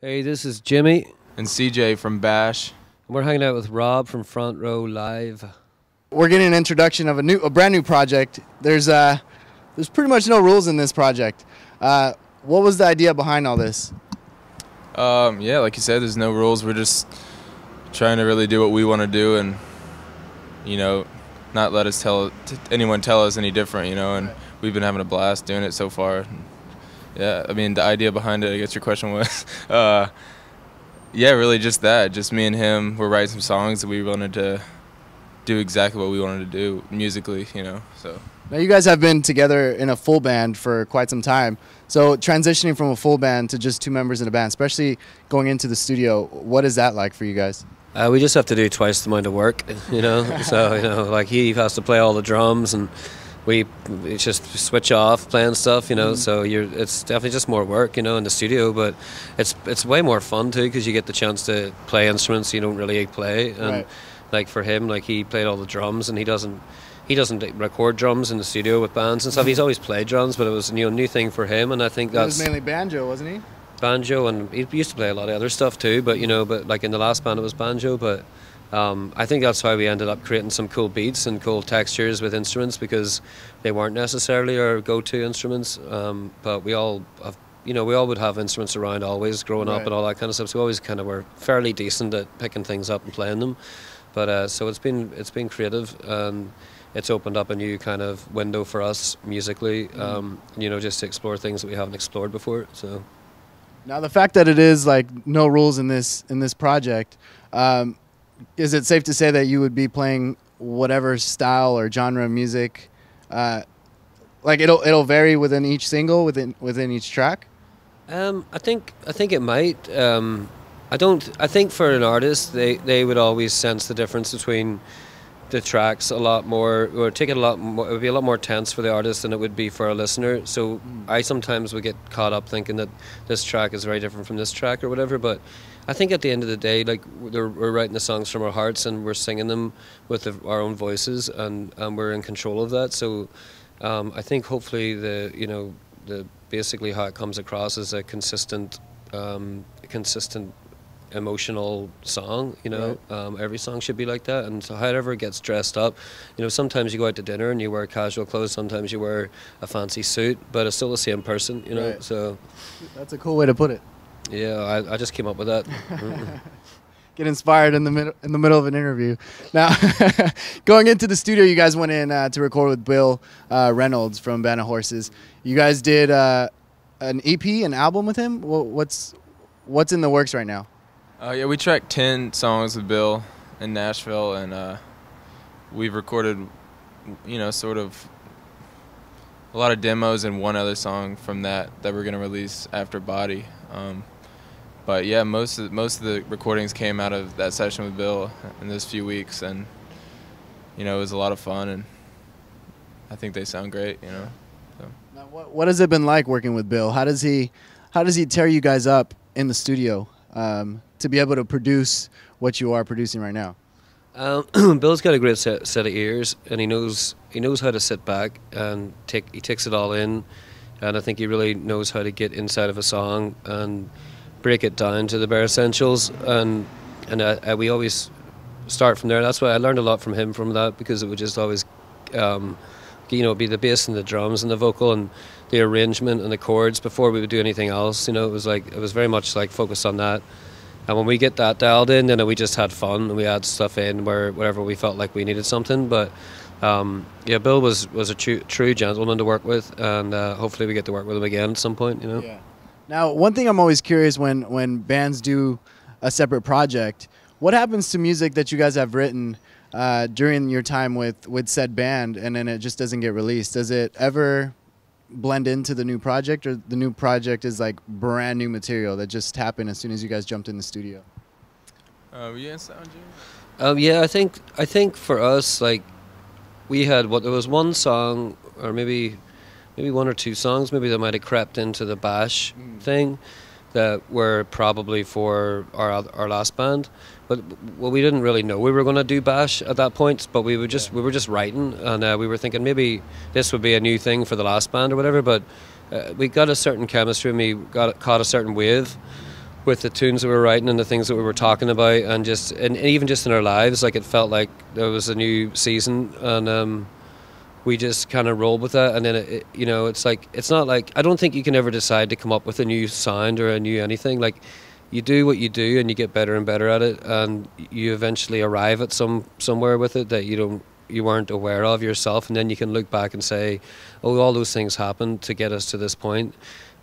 Hey, this is Jimmy. And CJ from Bassh. We're hanging out with Rob from Front Row Live. We're getting an introduction of a brand new project. There's pretty much no rules in this project. What was the idea behind all this? Yeah, like you said, there's no rules. We're just trying to really do what we want to do, and not let anyone tell us any different. And we've been having a blast doing it so far. Yeah, I mean, the idea behind it, I guess your question was, yeah, really just that. Just me and him, we're writing some songs that we wanted to do exactly what we wanted to do musically, so. Now, you guys have been together in a full band for quite some time. So transitioning from a full band to just two members in a band, especially going into the studio, what is that like for you guys? We just have to do twice the amount of work, So, like he has to play all the drums and we just switch off playing stuff, So it's definitely just more work, in the studio. But it's way more fun too because you get the chance to play instruments you don't really play. And right. Like for him, like he played all the drums, and he doesn't record drums in the studio with bands and stuff. He's always played drums, but it was a new thing for him, and I think It was mainly banjo, wasn't he? Banjo, and he used to play a lot of other stuff too. But but like in the last band, it was banjo. But I think that's why we ended up creating some cool beats and cool textures with instruments, because they weren't necessarily our go-to instruments. But we all would have instruments around always growing up Right. and all that kind of stuff. So we always kind of were fairly decent at picking things up and playing them. But so it's been creative, and it's opened up a new kind of window for us musically. Just to explore things that we haven't explored before. So. Now, the fact that it is like no rules in this project, is it safe to say that you would be playing whatever style or genre of music? Like it'll vary within each single, within each track. I think it might. I think for an artist, they would always sense the difference between the tracks a lot more, or take it a lot more. It would be a lot more tense for the artist than it would be for a listener. So I sometimes would get caught up thinking that this track is very different from this track or whatever. But I think at the end of the day, like we're writing the songs from our hearts and we're singing them with our own voices, and we're in control of that. So I think hopefully the basically how it comes across is a consistent emotional song. Right. Every song should be like that, and so however it gets dressed up, sometimes you go out to dinner and you wear casual clothes, sometimes you wear a fancy suit, but it's still the same person. Right. So That's a cool way to put it. yeah, I just came up with that. Get inspired in the middle of an interview. Now, going into the studio, you guys went in to record with Bill Reynolds from Band of Horses. You guys did an EP, an album with him. What's in the works right now? Yeah, we tracked 10 songs with Bill in Nashville, and we've recorded, sort of a lot of demos and one other song from that we're going to release after Body. But yeah, most of the recordings came out of that session with Bill in those few weeks, and it was a lot of fun, and I think they sound great. So. Now, what has it been like working with Bill? How does he tear you guys up in the studio to be able to produce what you are producing right now? Bill's got a great set of ears, and he knows how to sit back and he takes it all in, and I think he really knows how to get inside of a song and break it down to the bare essentials, and we always start from there. That's why I learned a lot from him from that, because it would just always be the bass and the drums and the vocal and the arrangement and the chords before we would do anything else. It was very much like focused on that. And when we get that dialed in, then we just had fun and we add stuff in wherever we felt like we needed something. But yeah, Bill was a true gentleman to work with, and hopefully we get to work with him again at some point. Yeah. Now, one thing I'm always curious when bands do a separate project, what happens to music that you guys have written during your time with said band, and then it just doesn't get released? Does it ever blend into the new project, or the new project is like brand new material that just happened as soon as you guys jumped in the studio? Yeah, sound Jimmy? Yeah, I think for us, like there was one song, or maybe one or two songs, maybe that might have crept into the Bassh thing, that were probably for our last band. But we didn't really know we were going to do Bassh at that point. But we were just writing, and we were thinking maybe this would be a new thing for the last band or whatever. But we got a certain chemistry, and we caught a certain wave with the tunes that we were writing and the things that we were talking about, and even just in our lives, like it felt like there was a new season, and we just kind of rolled with that. And then it's not like, I don't think you can ever decide to come up with a new sound or a new anything. Like, you do what you do and you get better and better at it, and you eventually arrive at somewhere with it that you weren't aware of yourself, and then you can look back and say, oh, all those things happened to get us to this point.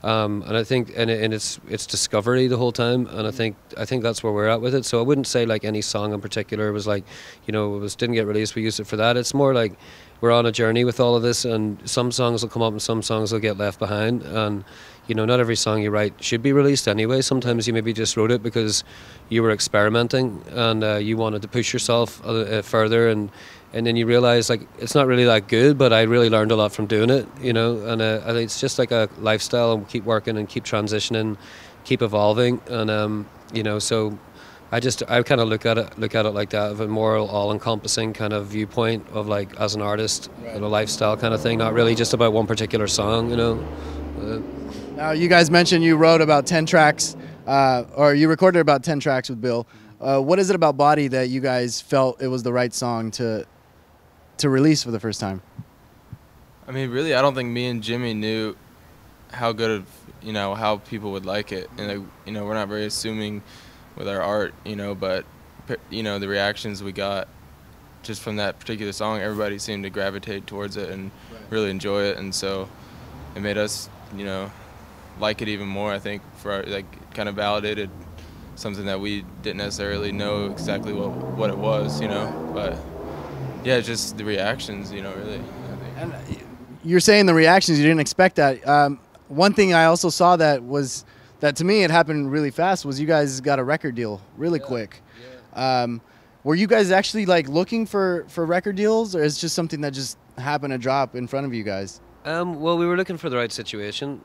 And I think it's discovery the whole time, and I think that's where we're at with it. So I wouldn't say like any song in particular was like, didn't get released, we used it for that. It's more like we're on a journey with all of this, and some songs will come up and some songs will get left behind, and not every song you write should be released anyway. Sometimes you maybe just wrote it because you were experimenting and you wanted to push yourself further, and then you realize like it's not really that good, but I really learned a lot from doing it, and I think it's just like a lifestyle, and keep working and keep transitioning, keep evolving, and so I kind of look at it like that, of a more all-encompassing kind of viewpoint of like as an artist, right, and a lifestyle kind of thing, not really just about one particular song, Now, you guys mentioned you wrote about 10 tracks, or you recorded about 10 tracks with Bill. What is it about Body that you guys felt it was the right song to release for the first time? I mean, really, I don't think me and Jimmy knew how good of, how people would like it. And, we're not very assuming with our art, but, the reactions we got just from that particular song, everybody seemed to gravitate towards it and really enjoy it. And so it made us, like it even more. I think kind of validated something that we didn't necessarily know exactly what it was, but yeah, just the reactions, really, I think. And you're saying the reactions, you didn't expect that. One thing I also saw that to me it happened really fast was you guys got a record deal really quick. Yeah. Were you guys actually like looking for record deals, or is it just something that just happened to drop in front of you guys? Well, we were looking for the right situation,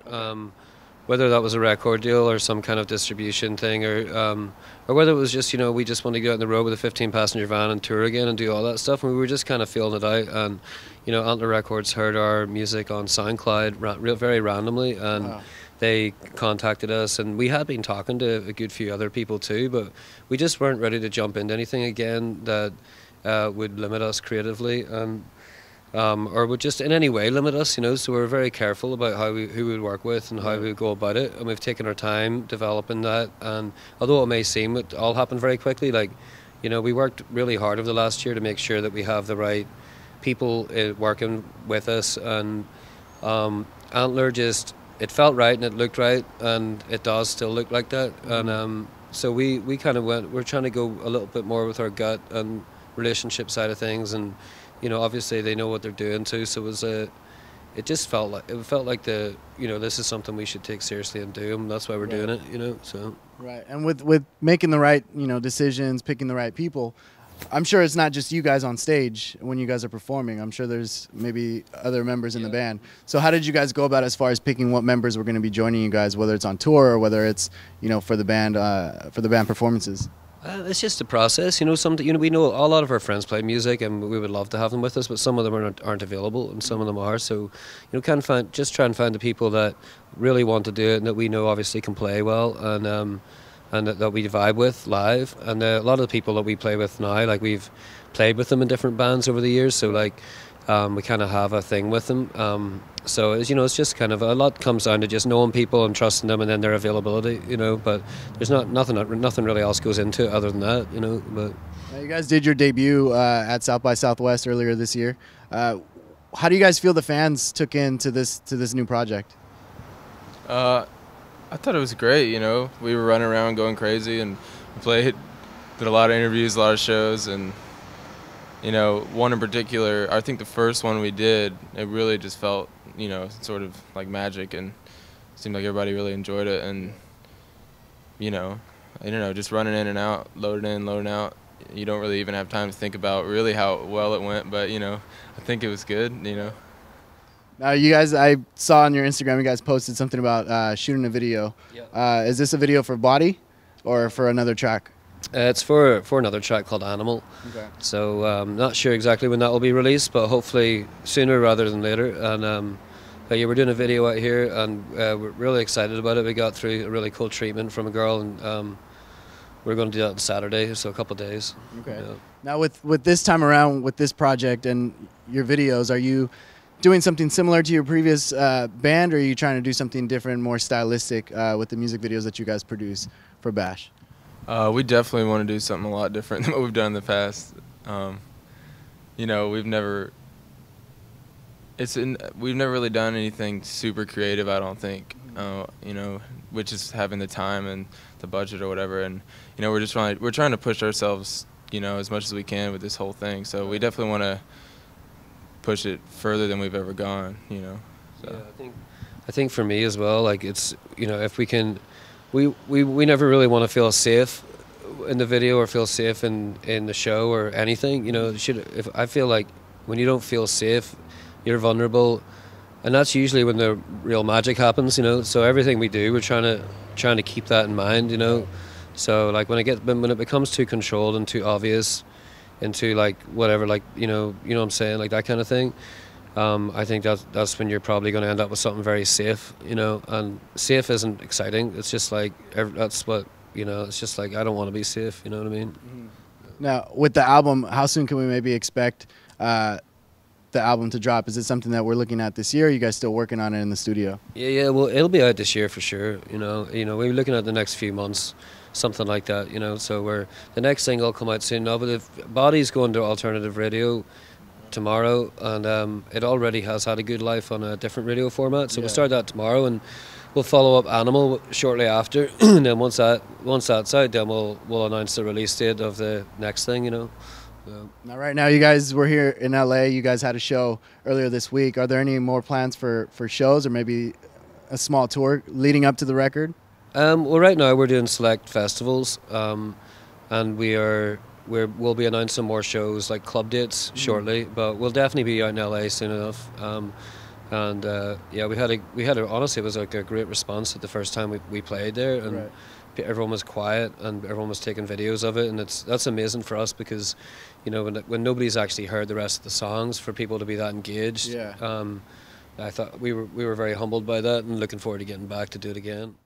whether that was a record deal or some kind of distribution thing, or whether it was just, we just want to get on the road with a 15-passenger van and tour again and do all that stuff. And we were just kind of feeling it out. And, Antler Records heard our music on SoundCloud very randomly, and wow, they contacted us. And we had been talking to a good few other people too, but we just weren't ready to jump into anything again that would limit us creatively, and or would just in any way limit us, so we're very careful about who we would work with and how we would go about it, and we've taken our time developing that. And although it may seem it all happened very quickly, like, we worked really hard over the last year to make sure that we have the right people working with us, and Antler just, it felt right and it looked right, and it does still look like that. And so we kind of we're trying to go a little bit more with our gut and relationship side of things, and obviously they know what they're doing too. So it just felt like this is something we should take seriously and do, and that's why we're doing it. So right. And with making the right decisions, picking the right people, I'm sure it's not just you guys on stage when you guys are performing. I'm sure there's maybe other members in the band. So how did you guys go about as far as picking what members were going to be joining you guys, whether it's on tour or whether it's for the band performances? It's just a process, we know a lot of our friends play music and we would love to have them with us, but some of them aren't available and some of them are. So, just try and find the people that really want to do it and that we know obviously can play well, and that we vibe with live. And a lot of the people that we play with now, like we've played with them in different bands over the years, so like we kind of have a thing with them. So it's just kind of a lot comes down to just knowing people and trusting them, and then their availability, but there's nothing really else goes into it other than that, But now you guys did your debut at South by Southwest earlier this year. How do you guys feel the fans took into this new project? I thought it was great. We were running around going crazy, and we did a lot of interviews, a lot of shows, and one in particular, I think the first one we did, it really just felt, sort of like magic, and it seemed like everybody really enjoyed it. And, I don't know, just running in and out, loading in, loading out, you don't really even have time to think about really how well it went, but, I think it was good, Now, you guys, I saw on your Instagram, you guys posted something about shooting a video. Yeah. Is this a video for Body or for another track? It's for another track called Animal. Okay. So not sure exactly when that will be released, but hopefully sooner rather than later. And Yeah, we're doing a video out here, and we're really excited about it. We got through a really cool treatment from a girl, and we're going to do that on Saturday, so a couple of days. Okay. Yeah. Now with this time around, with this project and your videos, are you doing something similar to your previous band, or are you trying to do something different, more stylistic with the music videos that you guys produce for Bassh? We definitely want to do something a lot different than what we've done in the past. You know, we've never really done anything super creative, I don't think. You know, which is having the time and the budget or whatever, and you know, we're trying to push ourselves, you know, as much as we can with this whole thing. So we definitely want to push it further than we've ever gone, you know. So. Yeah, I think for me as well, like, it's, you know, if we can, we never really want to feel safe in the video or feel safe in the show or anything, you know. If I feel like when you don't feel safe, you're vulnerable, and that's usually when the real magic happens, you know. So everything we do, we're trying to keep that in mind, you know. So like when it becomes too controlled and too obvious, into like whatever, like, you know what I'm saying, like that kind of thing, I think that's when you're probably going to end up with something very safe, you know. And safe isn't exciting. It's just like that's what, you know. It's just like, I don't want to be safe, you know what I mean? Mm-hmm. Now with the album, how soon can we maybe expect the album to drop? Is it something that we're looking at this year, or are you guys still working on it in the studio? Yeah, well, it'll be out this year for sure, you know. We're looking at the next few months, something like that, you know. So the next single will come out soon now, but if Body's going to alternative radio tomorrow, and it already has had a good life on a different radio format, so we'll start that tomorrow, and we'll follow up Animal shortly after. And then once that's out, then we'll announce the release date of the next thing, you know. Now, right now, you guys were here in LA. You guys had a show earlier this week. Are there any more plans for shows, or maybe a small tour leading up to the record? Well, right now we're doing select festivals, and we'll be announcing more shows, like club dates, shortly. But we'll definitely be out in LA soon enough. Yeah, we had honestly, it was like a great response at the first time we played there, and Right. Everyone was quiet and everyone was taking videos of it, and that's amazing for us, because, you know, when nobody's actually heard the rest of the songs, for people to be that engaged. Yeah. I thought we were very humbled by that, and looking forward to getting back to do it again.